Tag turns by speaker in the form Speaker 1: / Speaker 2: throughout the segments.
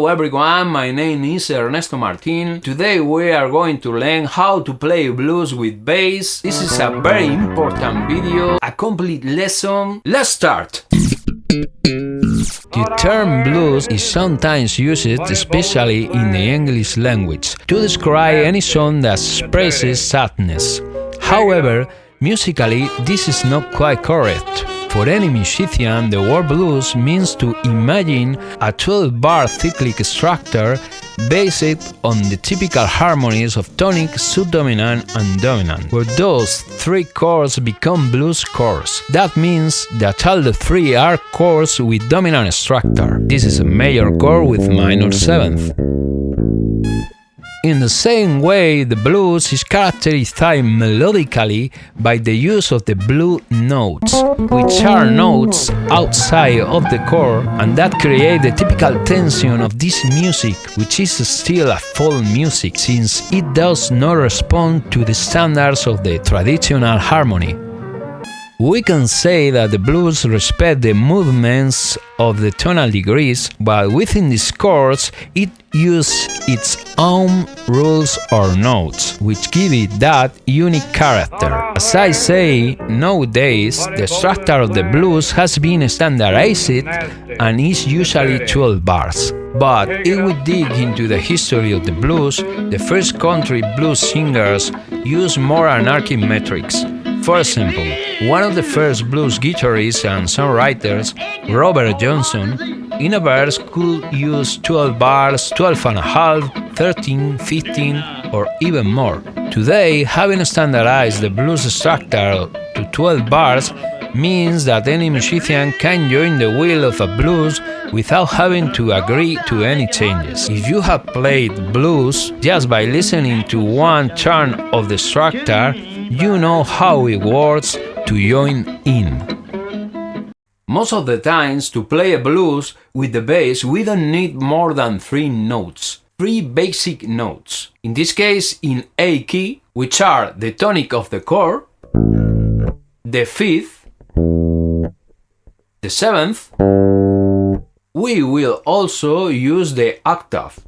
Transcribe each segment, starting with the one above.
Speaker 1: Hello everyone, my name is Ernesto Martin. Today we are going to learn how to play blues with bass. This is a very important video, a complete lesson. Let's start! The term blues is sometimes used, especially in the English language, to describe any song that expresses sadness. However, musically, this is not quite correct. For any musician, the word blues means to imagine a 12-bar cyclic structure based on the typical harmonies of tonic, subdominant, and dominant, where those three chords become blues chords. That means that all the three are chords with dominant structure. This is a major chord with minor seventh. In the same way, the blues is characterized melodically by the use of the blue notes, which are notes outside of the chord, and that create the typical tension of this music, which is still a folk music, since it does not respond to the standards of the traditional harmony. We can say that the blues respect the movements of the tonal degrees, but within these chords it uses its own rules or notes, which give it that unique character. As I say, nowadays the structure of the blues has been standardized and is usually 12 bars. But if we dig into the history of the blues, the first country blues singers used more anarchic metrics. For example, one of the first blues guitarists and songwriters, Robert Johnson, in a verse could use 12 bars, 12 and a half, 13, 15, or even more. Today, having standardized the blues structure to 12 bars means that any musician can join the wheel of a blues without having to agree to any changes. If you have played blues just by listening to one turn of the structure, you know how it works to join in. Most of the times, to play a blues with the bass, we don't need more than 3 notes, 3 basic notes. In this case, in A key, which are the tonic of the chord, the 5th, the 7th, we will also use the octave.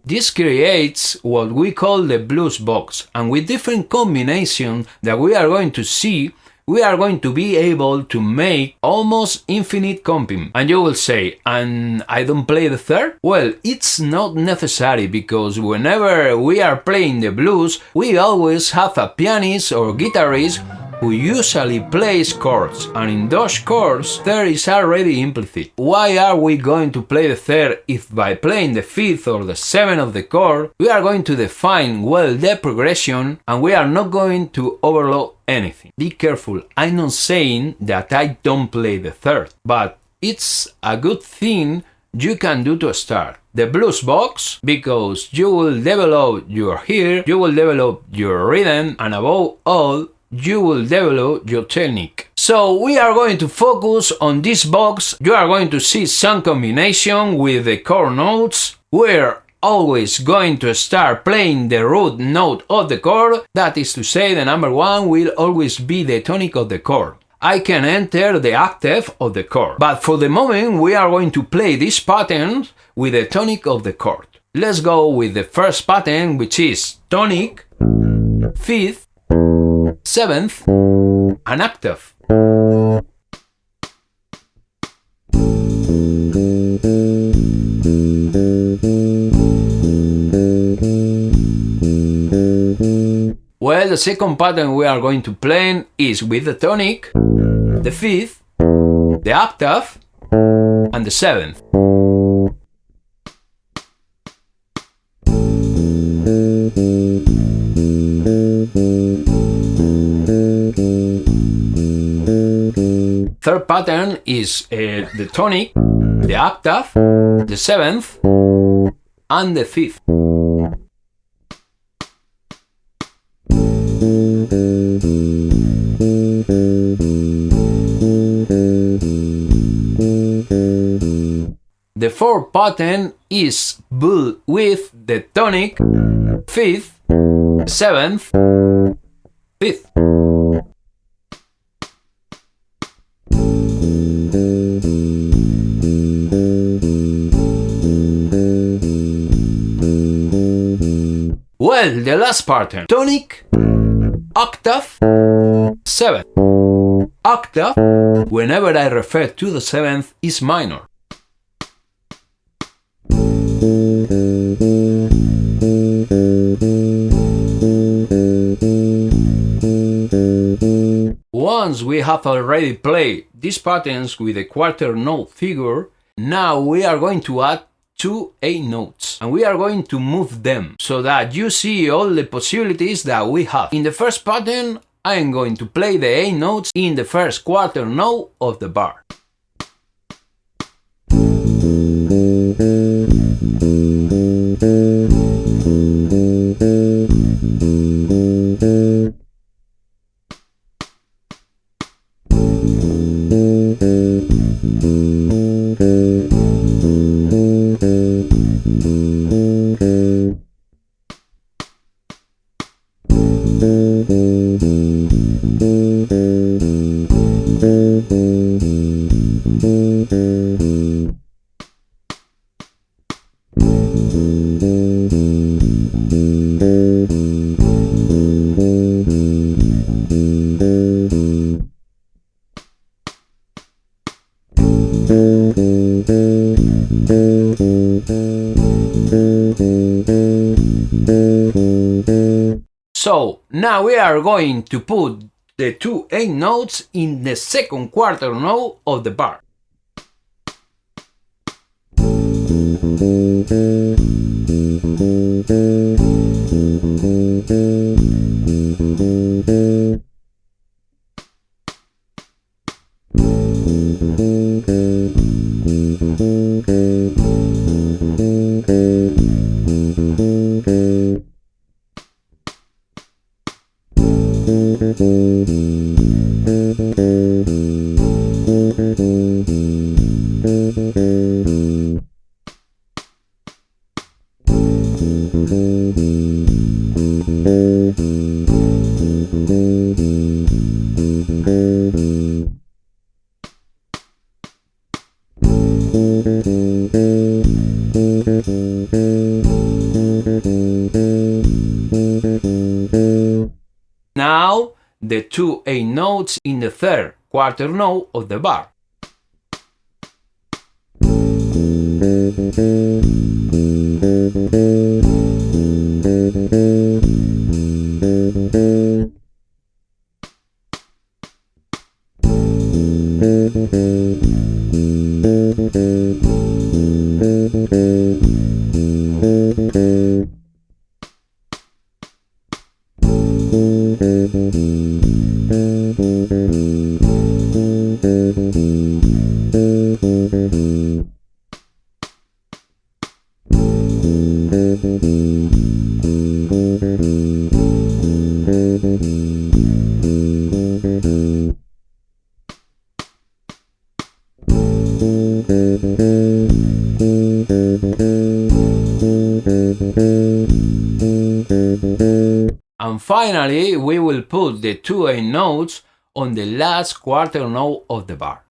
Speaker 1: This creates what we call the blues box, and with different combinations that we are going to see, we are going to be able to make almost infinite comping. And you will say, and I don't play the third? Well, it's not necessary, because whenever we are playing the blues, we always have a pianist or guitarist who usually plays chords, and in those chords third is already implicit. Why are we going to play the third if by playing the 5th or the 7th of the chord we are going to define well the progression and we are not going to overload anything? Be careful, I'm not saying that I don't play the third, but it's a good thing you can do to start. The blues box, because you will develop your ear, you will develop your rhythm, and above all, you will develop your technique. So we are going to focus on this box. You are going to see some combination with the chord notes. We're always going to start playing the root note of the chord. That is to say, the number 1 will always be the tonic of the chord. I can enter the octave of the chord, but for the moment we are going to play this pattern with the tonic of the chord. Let's go with the first pattern, which is tonic, 5th, 7th, and octave. Well, the second pattern we are going to play is with the tonic, the 5th, the octave, and the 7th. Third pattern is the tonic, the octave, the 7th, and the 5th. The fourth pattern is built with the tonic, 5th, 7th, 5th. Well, the last pattern. Tonic, octave, seventh. Octave, whenever I refer to the seventh, is minor. Once we have already played these patterns with a quarter note figure, now we are going to add 2 A notes, and we are going to move them so that you see all the possibilities that we have. In the first pattern, I am going to play the A notes in the first quarter note of the bar. So now we are going to put the 2 A notes in the second quarter note of the bar. Now the 2 A notes in the third quarter note of the bar. And finally, we will put the 2 A notes on the last quarter note of the bar.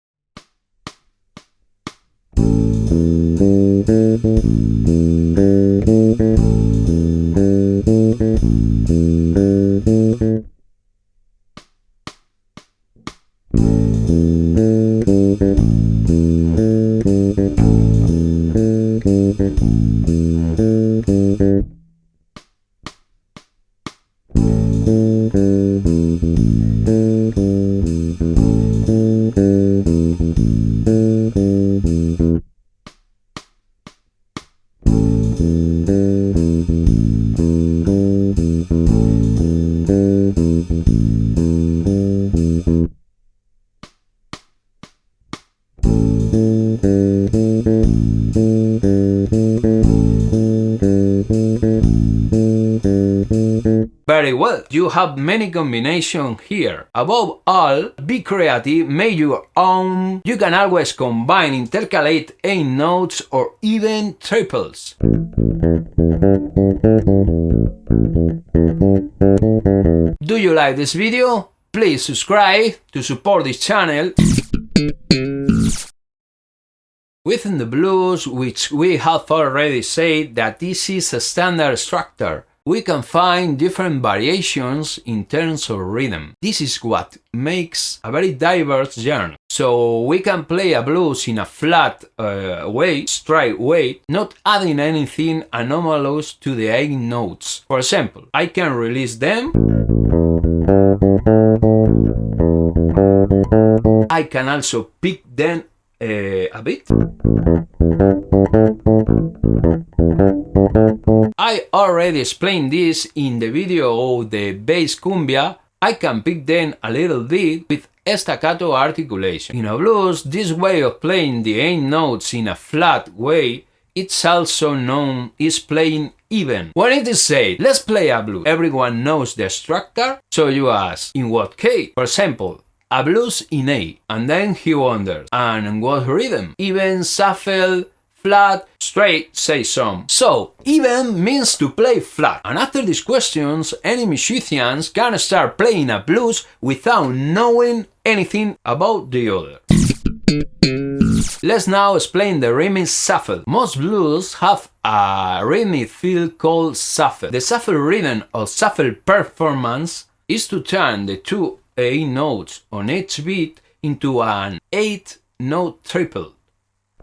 Speaker 1: Very well, you have many combinations here. Above all, be creative, make your own. You can always combine, intercalate A notes or even triples. Do you like this video? Please subscribe to support this channel. Within the blues, which we have already said that this is a standard structure, we can find different variations in terms of rhythm. This is what makes a very diverse genre. So we can play a blues in a flat way, straight way, not adding anything anomalous to the 8 notes. For example, I can release them. I can also pick them a bit. I already explained this in the video of the bass cumbia. I can pick them a little bit with staccato articulation. In a blues, this way of playing the 8 notes in a flat way, it's also known as playing even. When it is said, let's play a blues, everyone knows the structure, so you ask, in what key? For example, a blues in A, and then he wonders, and in what rhythm? Even, shuffle, flat, straight, say some. So, even means to play flat. And after these questions, any musicians can start playing a blues without knowing anything about the other. Let's now explain the rhythm shuffle. Most blues have a rhythmic feel called shuffle. The shuffle rhythm or shuffle performance is to turn the 2 A notes on each beat into an 8-note triple.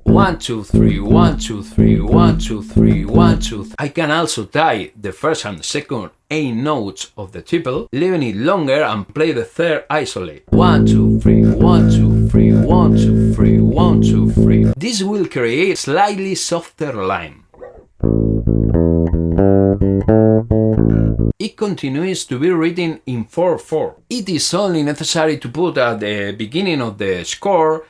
Speaker 1: 1, 2, 3, 1, 2, 3, 1, 2, 3, 1, 2, 3. I can also tie the first and the second 8 notes of the triple, leaving it longer and play the third isolate. 1, 2, 3, 1, 2, 3, 1, 2, 3, 1, 2, 3. This will create slightly softer line. It continues to be written in 4/4. It is only necessary to put at the beginning of the score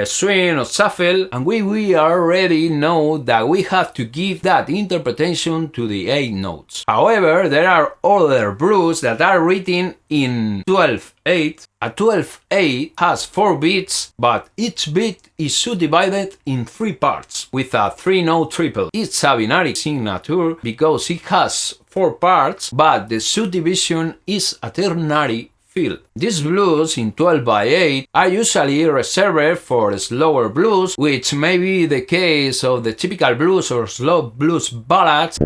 Speaker 1: swing or shuffle, and we already know that we have to give that interpretation to the 8 notes. However, there are other blues that are written in 12/8. A 12/8 has 4 beats, but each beat is subdivided in 3 parts with a 3-note triple. It's a binary signature because it has 4 parts, but the subdivision is a ternary field. These blues in 12/8 are usually reserved for slower blues, which may be the case of the typical blues or slow blues ballads.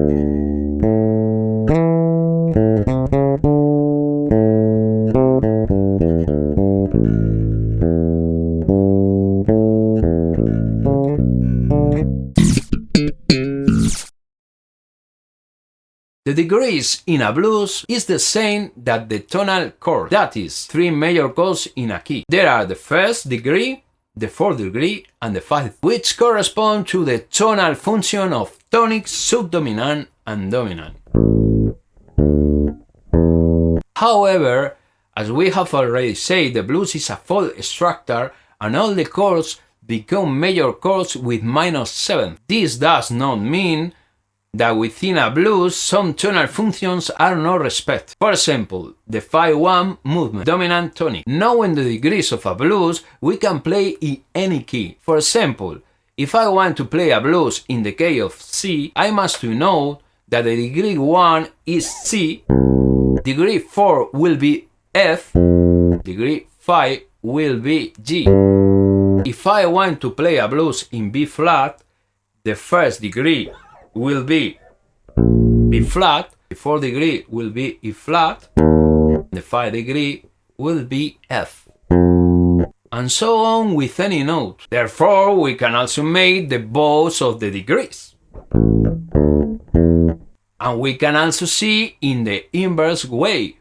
Speaker 1: The degrees in a blues is the same that the tonal chord, that is, 3 major chords in a key. There are the 1st degree, the 4th degree, and the 5th, which correspond to the tonal function of tonic, subdominant, and dominant. However, as we have already said, the blues is a full structure and all the chords become major chords with -7. This does not mean that within a blues some tonal functions are not respected. For example, the 5/1 movement, dominant tonic. Knowing the degrees of a blues, we can play in any key. For example, if I want to play a blues in the key of C, I must know that the degree 1 is C, degree 4 will be F, degree 5 will be G. If I want to play a blues in B flat, the 1st degree will be B flat, the 4th degree will be E flat, the 5th degree will be F, and so on with any note. Therefore, we can also make the bows of the degrees. And we can also see in the inverse way.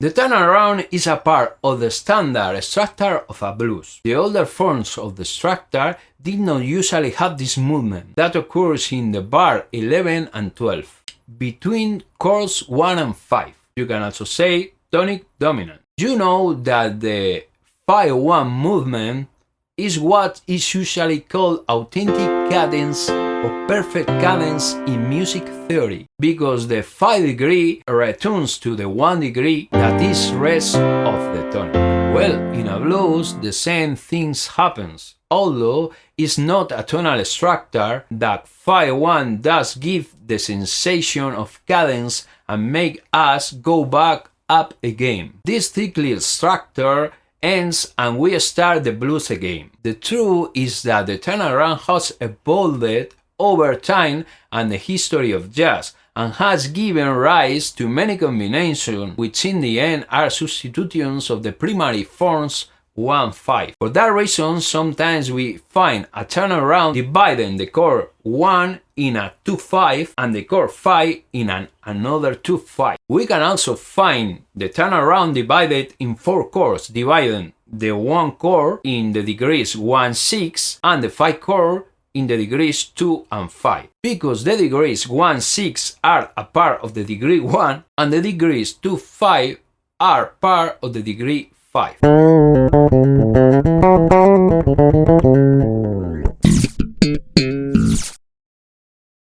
Speaker 1: The turnaround is a part of the standard structure of a blues. The older forms of the structure did not usually have this movement that occurs in the bar 11 and 12, between chords 1 and 5. You can also say tonic dominant. You know that the 5/1 movement is what is usually called authentic cadence or perfect cadence in music theory, because the 5th degree returns to the 1 degree that is rest of the tonic. Well, in a blues the same things happens. Although it's not a tonal structure, that 5/1 does give the sensation of cadence and make us go back up again. This cyclic structure ends and we start the blues again. The truth is that the turnaround has evolved over time and the history of jazz, and has given rise to many combinations which in the end are substitutions of the primary forms 1-5. For that reason, sometimes we find a turnaround dividing the chord 1 in a 2-5 and the chord 5 in another 2-5. We can also find the turnaround divided in 4 chords, dividing the 1 chord in the degrees 1-6 and the 5 chord in the degrees 2 and 5. Because the degrees 1-6 are a part of the degree 1 and the degrees 2-5 are part of the degree 5.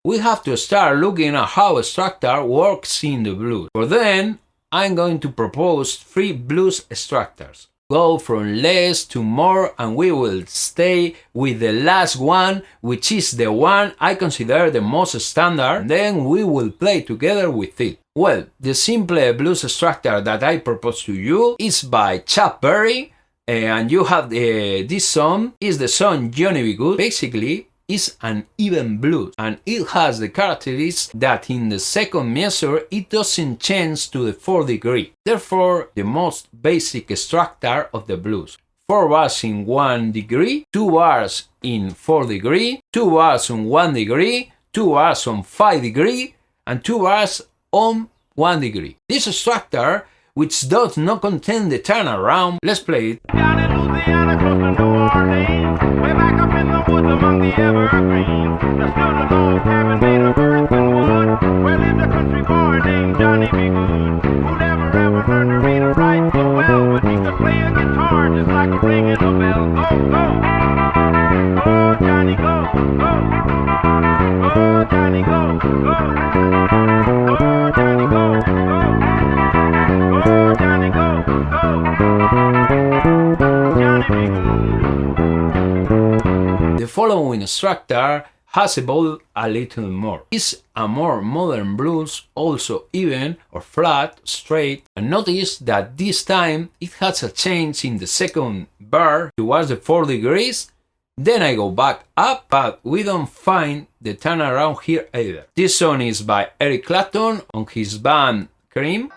Speaker 1: We have to start looking at how a structure works in the blues. For then, I'm going to propose 3 blues structures. Go from less to more and we will stay with the last one, which is the one I consider the most standard, then we will play together with it. Well, the simple blues structure that I propose to you is by Chuck Berry, and you have this song is the song Johnny B. Good. Basically, is an even blues, and it has the characteristics that in the second measure it doesn't change to the 4th degree. Therefore, the most basic structure of the blues. 4 bars in 1 degree, 2 bars in 4 degree, 2 bars on 1 degree, 2 bars on 5 degree, and 2 bars on 1 degree. This structure, which does not contain the turnaround, let's play it.
Speaker 2: Down in Louisiana, close to New Orleans, way back up in the woods among the evergreens, there stood a log cabin made of earth and wood, where lived a country boy named Johnny B. Good, who never ever learned to read or write so well, but he could play a guitar just like a ringing a bell. Go, go, oh Johnny, go, go, oh Johnny, go, go, oh Johnny, go, go. Johnny, go, go. Johnny,
Speaker 1: the following structure has evolved a little more. It's a more modern blues, also even or flat, straight, and notice that this time it has a change in the second bar towards the 4 degrees. Then I go back up, but we don't find the turnaround here either. This song is by Eric Clapton on his band Cream.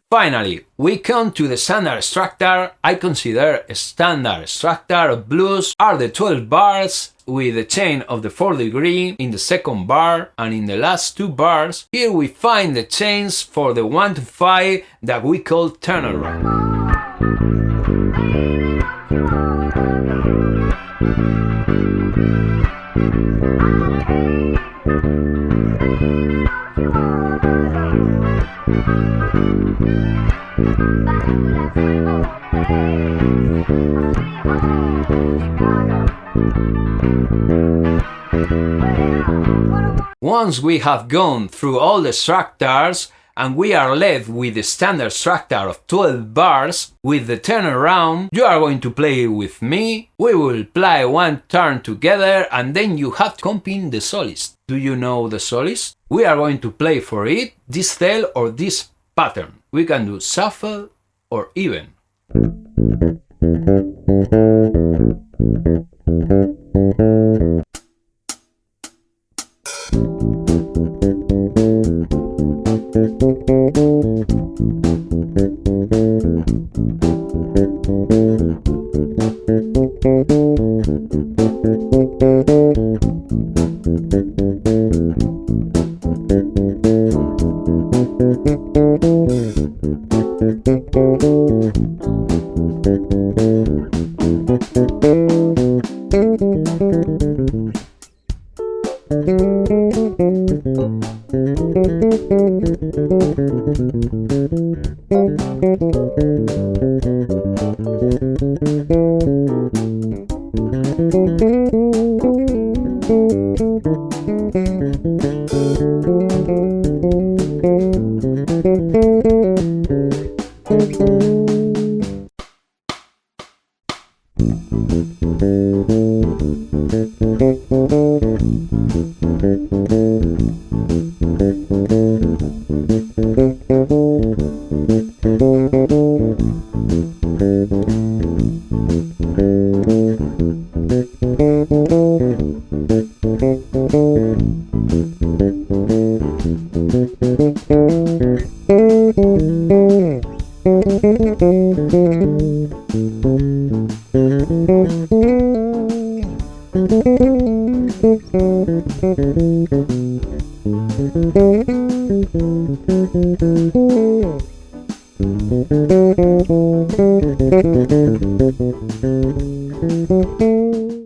Speaker 1: Finally, we come to the standard structure. I consider a standard structure of blues are the 12 bars with the chain of the 4th degree in the second bar, and in the last 2 bars, here we find the chains for the 1 to 5 that we call turnaround. Once we have gone through all the structures and we are left with the standard structure of 12 bars with the turnaround, you are going to play with me. We will play one turn together and then you have to accompany the solist. Do you know the solist? We are going to play for it this scale or this pattern. We can do shuffle or even.